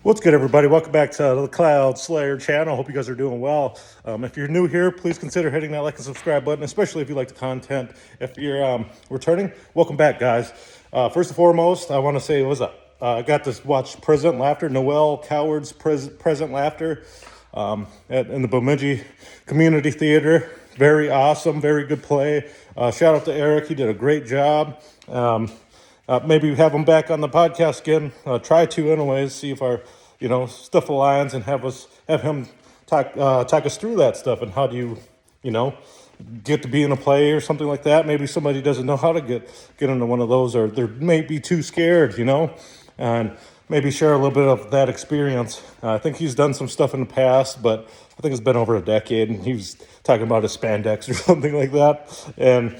What's good, everybody? Welcome back to the Cloud Slayer channel. Hope you guys are doing well. If you're new here, please consider hitting that like and subscribe button, especially if you like the content. If you're returning, welcome back, guys. First and foremost, I want to say, I got to watch Present Laughter, Noel Coward's Present Laughter in the Bemidji Community Theater. Very awesome, very good play. Shout out to Eric. He did a great job. Maybe have him back on the podcast again. Try to, anyways. See if our, stuff aligns, and have him talk us through that stuff and how do you, get to be in a play or something like that. Maybe somebody doesn't know how to get into one of those, or they're maybe too scared, and maybe share a little bit of that experience. I think he's done some stuff in the past, but I think it's been over a decade, and he was talking about his spandex or something like that. And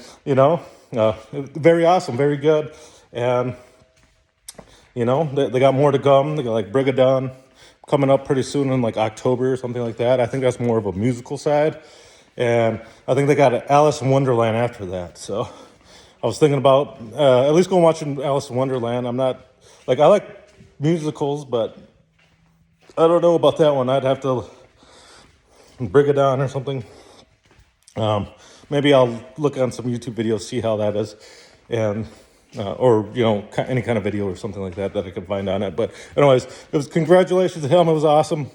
very awesome, very good. And, they got more to come. They got like Brigadon coming up pretty soon in like October or something like that. I think that's more of a musical side. And I think they got Alice in Wonderland after that. So I was thinking about at least going watching Alice in Wonderland. I like musicals, but I don't know about that one. I'd have to Brigadon or something. Maybe I'll look on some YouTube videos, see how that is. And or any kind of video or something like that I could find on it. But anyways, it was congratulations to him. It was awesome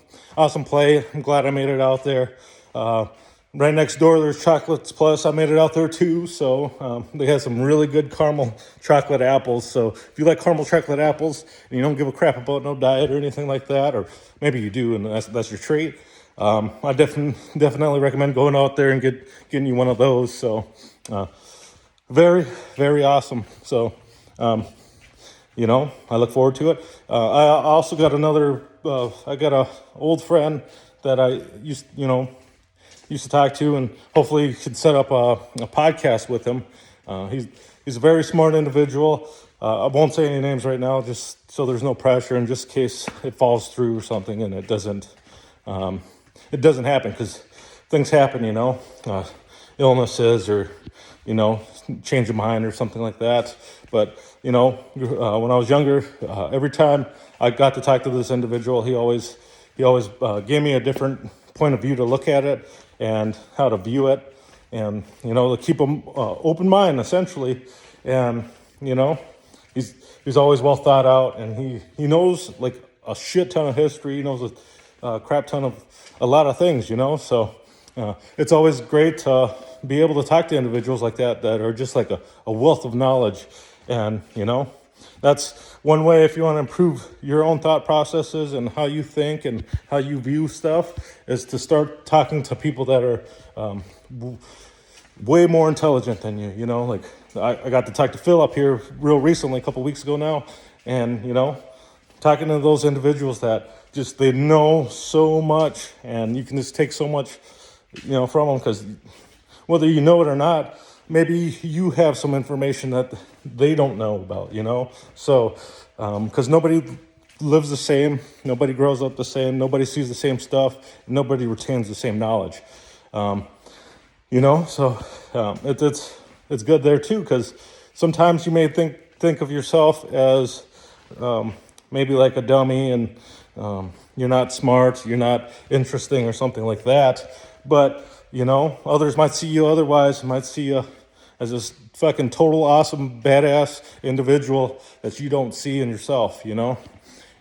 play. I'm glad I made it out there. Right next door there's Chocolates Plus. I made it out there too. So they had some really good caramel chocolate apples. So if you like caramel chocolate apples and you don't give a crap about no diet or anything like that, or maybe you do and that's your treat, I definitely recommend going out there and getting you one of those. So very, very awesome. So, I look forward to it. I also got I got a old friend that I used to talk to, and hopefully could set up a podcast with him. He's a very smart individual. I won't say any names right now, just so there's no pressure, and just in case it falls through or something, and it doesn't happen, because things happen, illnesses or, change of mind or something like that. But, when I was younger, every time I got to talk to this individual, he always gave me a different point of view to look at it and how to view it, and, to keep an open mind, essentially. And, he's always well thought out, and he knows like a shit ton of history. He knows a crap ton of a lot of things, so it's always great to be able to talk to individuals like that are just like a wealth of knowledge. And, that's one way if you want to improve your own thought processes and how you think and how you view stuff, is to start talking to people that are way more intelligent than you, like I got to talk to Phil up here real recently, a couple weeks ago now, and, talking to those individuals that just, they know so much, and you can just take so much, from them, because whether you know it or not, maybe you have some information that they don't know about, So, because nobody lives the same, nobody grows up the same, nobody sees the same stuff, nobody retains the same knowledge, So it's good there too, because sometimes you may think of yourself as maybe like a dummy, and you're not smart, you're not interesting or something like that. But, others might see you otherwise, might see you as this fucking total awesome, badass individual that you don't see in yourself,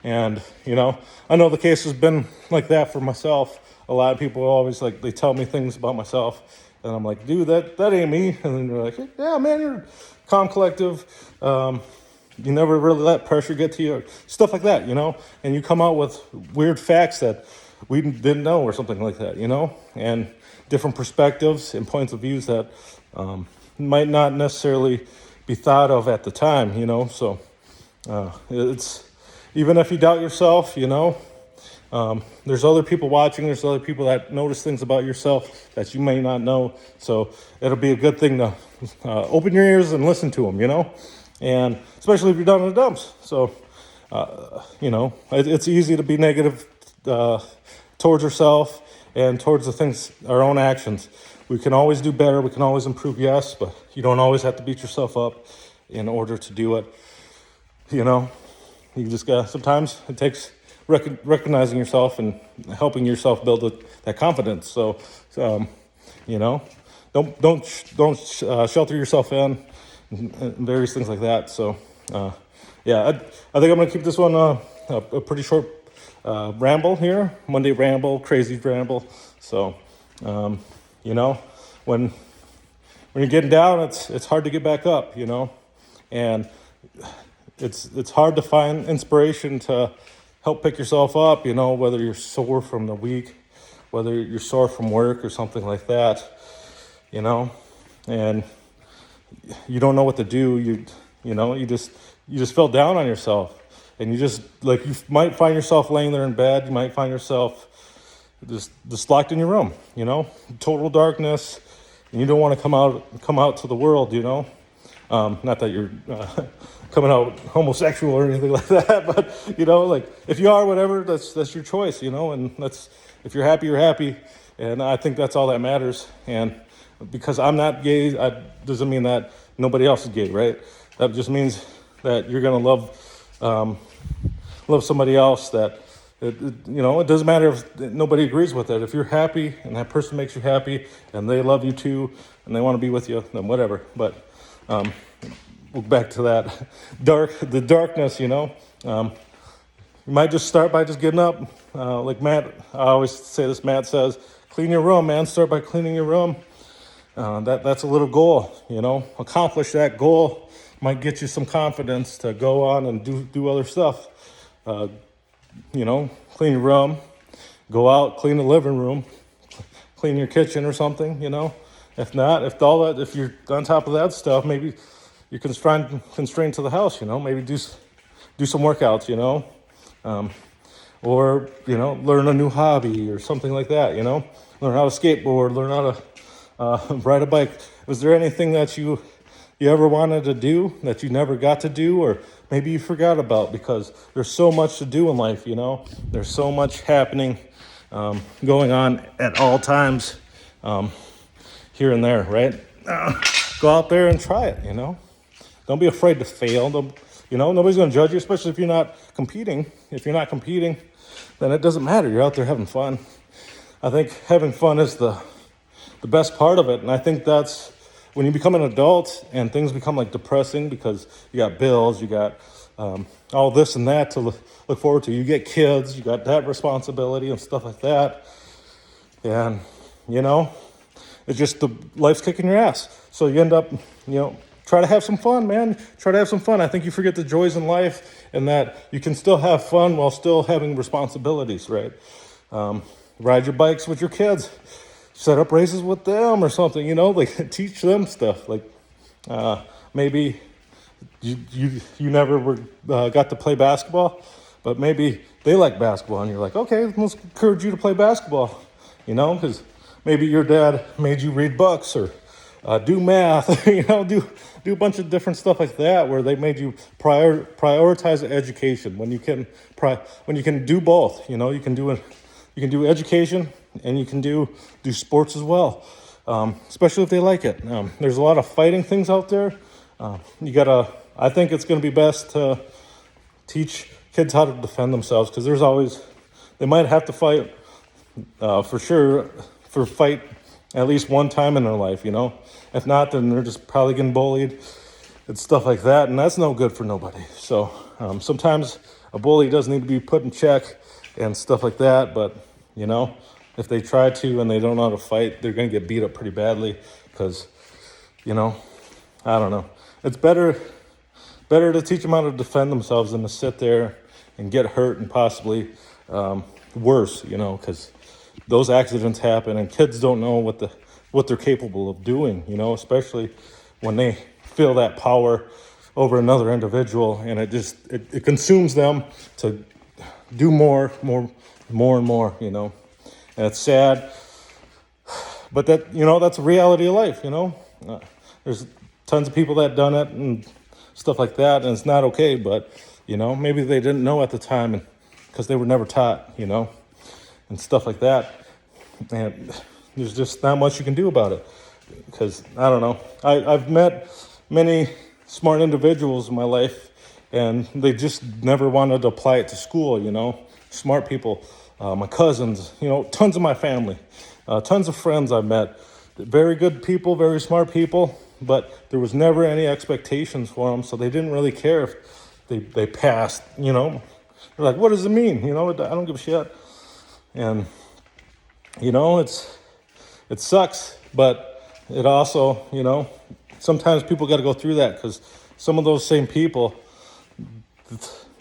And, I know the case has been like that for myself. A lot of people always they tell me things about myself, and I'm like, dude, that ain't me. And then they're like, yeah, man, you're calm, collective. You never really let pressure get to you, or stuff like that, And you come out with weird facts that we didn't know or something like that, And different perspectives and points of views that might not necessarily be thought of at the time, So it's, even if you doubt yourself, there's other people watching. There's other people that notice things about yourself that you may not know. So it'll be a good thing to open your ears and listen to them, And especially if you're down in the dumps. So, it's easy to be negative towards yourself and towards the things, our own actions. We can always do better. We can always improve, yes, but you don't always have to beat yourself up in order to do it. You just got, sometimes it takes recognizing yourself and helping yourself build that confidence. So, you know, don't shelter yourself in and various things like that. So, yeah, I think I'm gonna keep this one a pretty short ramble here, Monday Ramble, crazy ramble. So, you know, when you're getting down, it's hard to get back up, you know, and it's hard to find inspiration to help pick yourself up, you know, whether you're sore from the week, whether you're sore from work or something like that, you know, and you don't know what to do. You just fell down on yourself, and you just, like, you might find yourself laying there in bed. You might find yourself just locked in your room, you know, total darkness, and you don't want to come out to the world, you know. Not that you're coming out homosexual or anything like that, but, you know, like, if you are, whatever, that's your choice, you know, and if you're happy, you're happy, and I think that's all that matters. And because I'm not gay, doesn't mean that nobody else is gay, right? That just means that you're gonna love somebody else. You know, it doesn't matter if nobody agrees with it. If you're happy and that person makes you happy and they love you too and they want to be with you, then whatever. But we'll back to that the darkness, you know. You might just start by just getting up. Like Matt, I always say this, Matt says, clean your room, man. Start by cleaning your room. That's a little goal, you know. Accomplish that goal might get you some confidence to go on and do other stuff. You know, clean your room, go out, clean the living room, clean your kitchen or something, you know. If not, if you're on top of that stuff, maybe you're constrained to the house, you know. Maybe do some workouts, you know, or, you know, learn a new hobby or something like that, you know. Learn how to skateboard, learn how to ride a bike. Was there anything that you ever wanted to do that you never got to do, or maybe you forgot about? Because there's so much to do in life, you know. There's so much happening, going on at all times, here and there, right? Go out there and try it, you know. Don't be afraid to fail. You know, nobody's going to judge you, especially if you're not competing. If you're not competing, then it doesn't matter. You're out there having fun. I think having fun is the best part of it, and I think that's when you become an adult and things become like depressing because you got bills, you got all this and that to look forward to. You get kids, you got that responsibility and stuff like that. And, you know, it's just life's kicking your ass. So you end up, you know, try to have some fun, man. Try to have some fun. I think you forget the joys in life and that you can still have fun while still having responsibilities, right? Ride your bikes with your kids. Set up races with them or something, you know, like teach them stuff. Like maybe you never got to play basketball, but maybe they like basketball and you're like, okay, let's encourage you to play basketball, you know, because maybe your dad made you read books or do math, you know, do a bunch of different stuff like that where they made you prioritize education when you can do both, you know. You can do education and you can do sports as well, especially if they like it. There's a lot of fighting things out there. I think it's going to be best to teach kids how to defend themselves, because they might have to fight, for sure, fight at least one time in their life, you know. If not, then they're just probably getting bullied and stuff like that, and that's no good for nobody. So sometimes a bully does need to be put in check and stuff like that, but, you know, if they try to and they don't know how to fight, they're going to get beat up pretty badly because, you know, I don't know. It's better to teach them how to defend themselves than to sit there and get hurt and possibly worse, you know, because those accidents happen and kids don't know what they're capable of doing, you know, especially when they feel that power over another individual, and it consumes them to do more and more, you know. And it's sad, but that, you know, that's a reality of life, you know. There's tons of people that done it and stuff like that, and it's not okay, but, you know, maybe they didn't know at the time because they were never taught, you know, and stuff like that. And there's just not much you can do about it because, I don't know. I've met many smart individuals in my life, and they just never wanted to apply it to school, you know. smart people, my cousins, tons of my family, tons of friends I've met, very good people, very smart people, but there was never any expectations for them, so they didn't really care if they passed, They're like, what does it mean? I don't give a shit. And, it sucks, but it also, sometimes people got to go through that because some of those same people,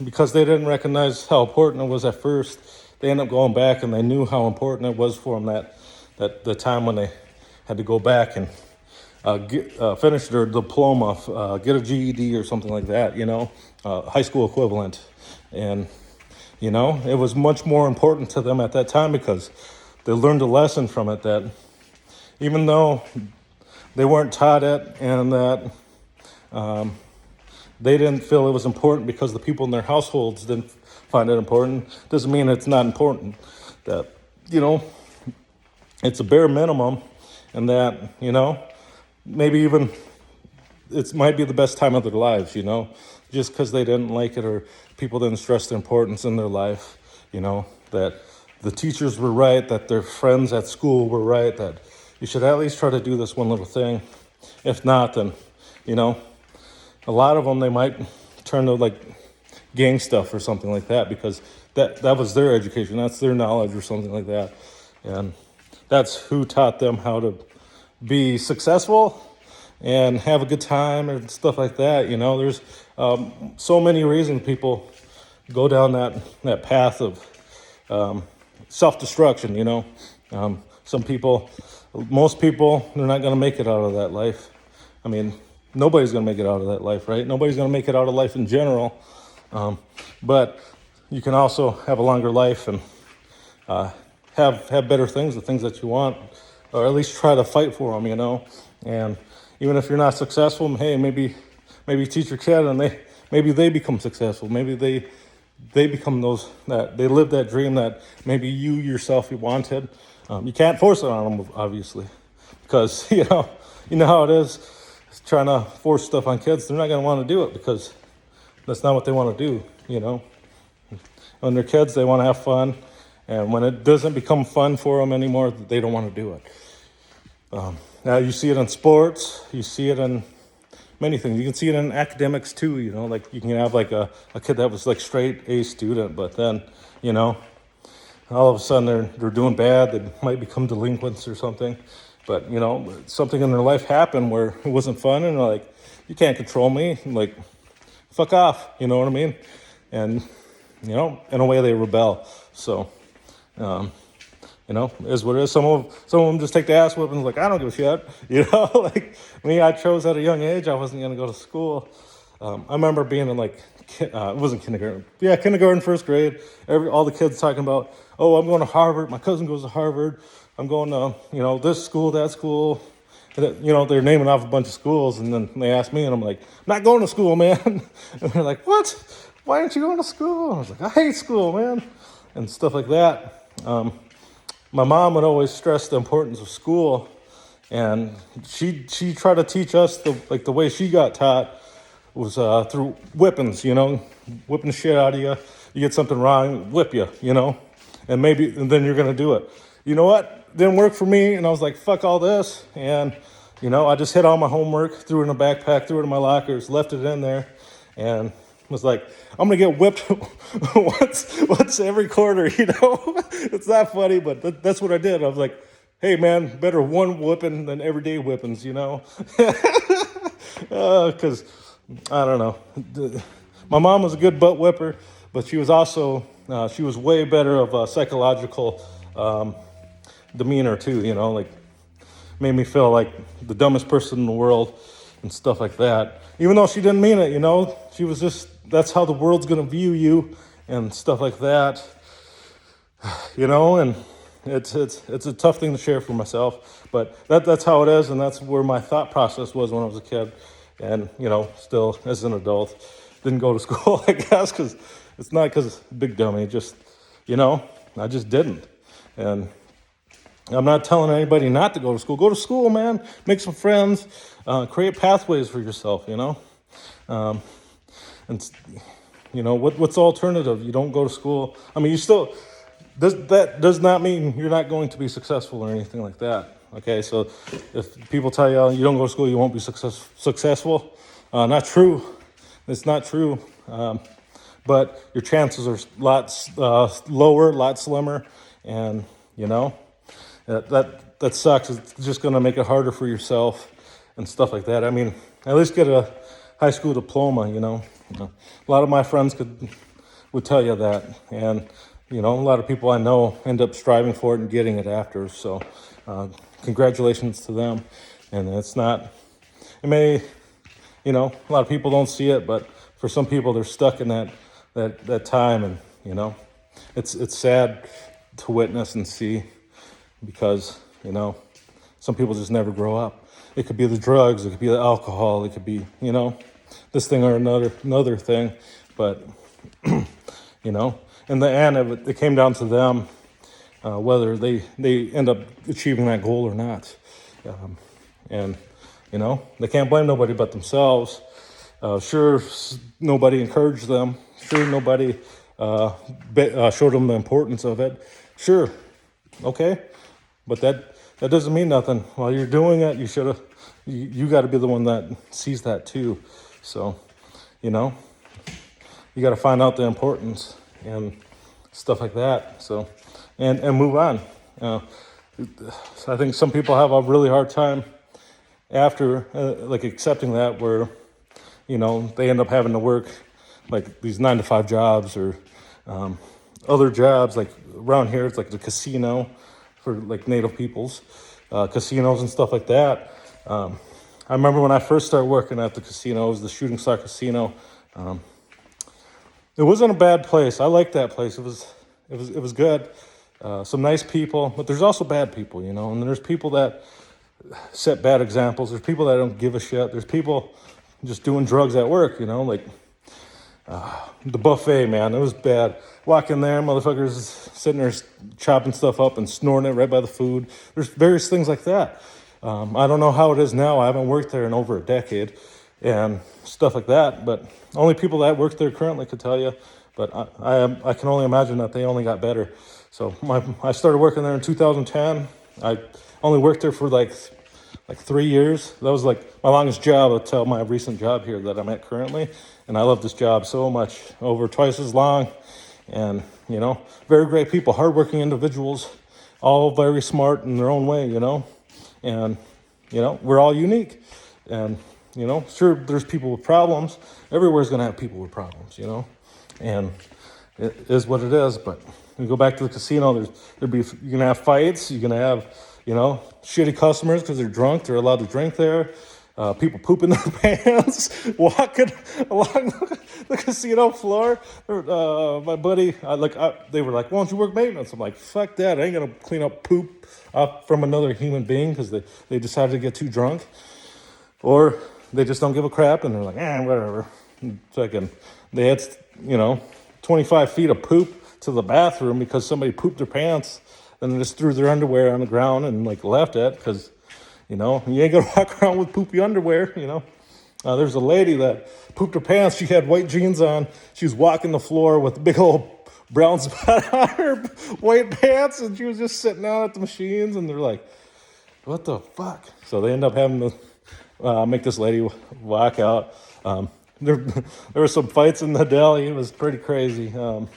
because they didn't recognize how important it was at first, they end up going back and they knew how important it was for them that the time when they had to go back and finish their diploma, get a GED or something like that, high school equivalent. And, it was much more important to them at that time because they learned a lesson from it that even though they weren't taught it and that they didn't feel it was important because the people in their households didn't find it important, doesn't mean it's not important. That, it's a bare minimum, and that, maybe even it might be the best time of their lives, just because they didn't like it or people didn't stress the importance in their life, that the teachers were right, that their friends at school were right, that you should at least try to do this one little thing. If not, then, a lot of them, they might turn to like gang stuff or something like that because that was their education. That's their knowledge or something like that. And that's who taught them how to be successful and have a good time and stuff like that. There's so many reasons people go down that path of self-destruction, some people, most people, they're not going to make it out of that life. I mean, nobody's going to make it out of that life, right? Nobody's going to make it out of life in general. But you can also have a longer life and have better things, the things that you want, or at least try to fight for them, And even if you're not successful, hey, maybe teach your kid and maybe they become successful. Maybe they become those that they live that dream that maybe you yourself you wanted. You can't force it on them, obviously, because you know how it is. Trying to force stuff on kids, they're not going to want to do it because that's not what they want to do. When they're kids, they want to have fun, and when it doesn't become fun for them anymore, they don't want to do it. Now you see it in sports, you see it in many things. You can see it in academics too. Like you can have like a kid that was like straight A student, but then all of a sudden they're doing bad. They might become delinquents or something. But, something in their life happened where it wasn't fun, and they're like, you can't control me. Like, fuck off, you know what I mean? And, in a way they rebel. So, is what it is. Some of them just take the ass whipping, like, I don't give a shit. Like me, I chose at a young age, I wasn't going to go to school. I remember being in it wasn't kindergarten. Yeah, kindergarten, first grade. All the kids talking about, oh, I'm going to Harvard. My cousin goes to Harvard. I'm going to, this school, that school. They're naming off a bunch of schools, and then they asked me, and I'm like, I'm not going to school, man. And they're like, what? Why aren't you going to school? I was like, I hate school, man, and stuff like that. My mom would always stress the importance of school, and she tried to teach us the way she got taught was through whippings, whipping the shit out of you. You get something wrong, whip you, and then you're gonna do it. You know what? Didn't work for me, and I was like, fuck all this. And, I just hid all my homework, threw it in a backpack, threw it in my lockers, left it in there, and was like, I'm going to get whipped once every quarter, It's not funny, but that's what I did. I was like, hey, man, better one whipping than everyday whippings, Because, I don't know. My mom was a good butt whipper, but she was also, she was way better of a psychological demeanor too, like made me feel like the dumbest person in the world and stuff like that. Even though she didn't mean it, she was just, that's how the world's going to view you and stuff like that, and it's a tough thing to share for myself, but that's how it is, and that's where my thought process was when I was a kid, and, still as an adult. Didn't go to school, I guess, because it's not because big dummy, just, I just didn't. And I'm not telling anybody not to go to school. Go to school, man. Make some friends. Create pathways for yourself, And, what's the alternative? You don't go to school. I mean, that does not mean you're not going to be successful or anything like that. Okay, so if people tell you you don't go to school, you won't be successful, not true. It's not true. But your chances are lots lower, lot slimmer, and that sucks. It's just going to make it harder for yourself and stuff like that. I mean, at least get a high school diploma. A lot of my friends would tell you that, and a lot of people I know end up striving for it and getting it after. So, congratulations to them. And it's not. It may, a lot of people don't see it, but for some people, they're stuck in that time, and it's sad to witness and see, because some people just never grow up. It could be the drugs, it could be the alcohol, it could be this thing or another thing, but in the end it came down to them, whether they end up achieving that goal or not, and they can't blame nobody but themselves. Sure, nobody encouraged them. Sure, nobody showed them the importance of it. Sure, okay, but that doesn't mean nothing. While you're doing it, you got to be the one that sees that too. So, you got to find out the importance and stuff like that. So, and move on. So I think some people have a really hard time after accepting that, where they end up having to work like these 9-to-5 jobs, or other jobs. Like around here, it's like the casino for like Native peoples, casinos and stuff like that. I remember when I first started working at the casino, it was the Shooting Star Casino. It wasn't a bad place. I liked that place. It was good. Some nice people, but there's also bad people, and there's people that set bad examples. There's people that don't give a shit. There's people just doing drugs at work, like the buffet, man. It was bad. Walk in there, motherfuckers sitting there chopping stuff up and snorting it right by the food. There's various things like that. I don't know how it is now. I haven't worked there in over a decade and stuff like that, but only people that work there currently could tell you. But I can only imagine that they only got better. So I started working there in 2010. I only worked there for like 3 years. That was like my longest job until my recent job here that I'm at currently. And I love this job so much, over twice as long. And, very great people, hardworking individuals, all very smart in their own way, And, we're all unique. And, sure, there's people with problems. Everywhere's going to have people with problems, And it is what it is. But you go back to the casino, you're going to have fights. You're going to have, shitty customers because they're drunk. They're allowed to drink there. People pooping their pants, walking along the casino floor. My buddy, they were like, "Why don't you work maintenance?" I'm like, "Fuck that! I ain't gonna clean up poop up from another human being because they decided to get too drunk, or they just don't give a crap and they're like, whatever." They had 25 feet of poop to the bathroom because somebody pooped their pants, and they just threw their underwear on the ground and left it because. You ain't gonna walk around with poopy underwear, There's a lady that pooped her pants. She had white jeans on. She was walking the floor with a big old brown spot on her white pants, and she was just sitting down at the machines, and they're like, what the fuck? So they end up having to make this lady walk out. There were some fights in the deli. It was pretty crazy. It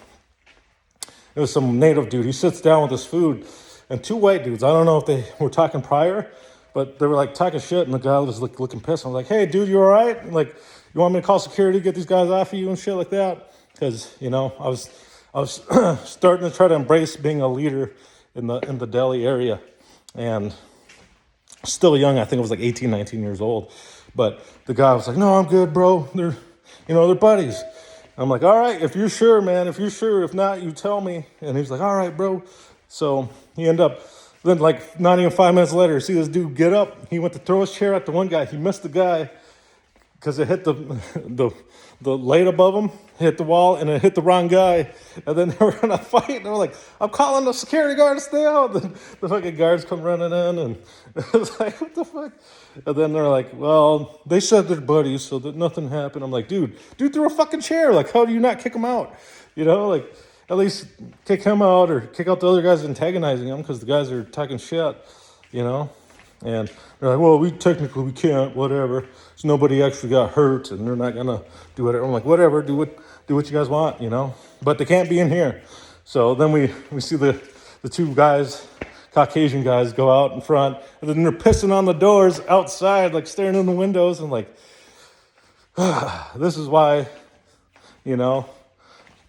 was some native dude. He sits down with his food, and two white dudes. I don't know if they were talking prior, but they were talking shit, and the guy was looking pissed. I was like, "Hey, dude, you all right? You want me to call security, get these guys off of you and shit like that?" Because I was starting to try to embrace being a leader in the deli area, and still young. I think I was 18, 19 years old. But the guy was like, "No, I'm good, bro. They're buddies." I'm like, "All right, if you're sure, man. If you're sure. If not, you tell me." And he's like, "All right, bro." So he ended up. Then, not even 5 minutes later, see this dude get up. He went to throw his chair at the one guy. He missed the guy because it hit the light above him. hit the wall, and it hit the wrong guy. And then they were in a fight, and they were like, I'm calling the security guard to stay out. And the fucking guards come running in, and it was like, what the fuck? And then they're like, well, they said they're buddies, so that nothing happened. I'm like, dude threw a fucking chair. Like, how do you not kick him out? You know, like, at least kick him out or kick out the other guys antagonizing him because the guys are talking shit, you know? And they're like, well, we can't, whatever. So nobody actually got hurt, and they're not gonna do whatever. I'm like, whatever, do what you guys want, you know? But they can't be in here. So then we see the two guys, Caucasian guys, go out in front, and then they're pissing on the doors outside, like staring in the windows, and like, this is why, you know,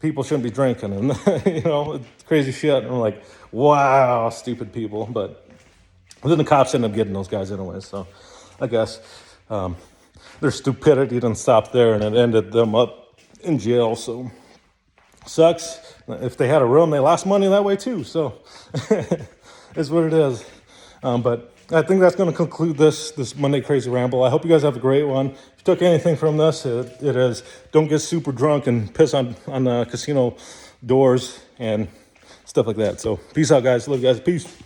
people shouldn't be drinking, and you know, it's crazy shit. And I'm like, wow, stupid people. But then the cops end up getting those guys anyway. So I guess their stupidity didn't stop there, and it ended them up in jail. So sucks. If they had a room, they lost money that way too. So it's what it is. But I think that's going to conclude this Monday Crazy Ramble. I hope you guys have a great one. If you took anything from this, it is don't get super drunk and piss on casino doors and stuff like that. So peace out, guys. Love you guys. Peace.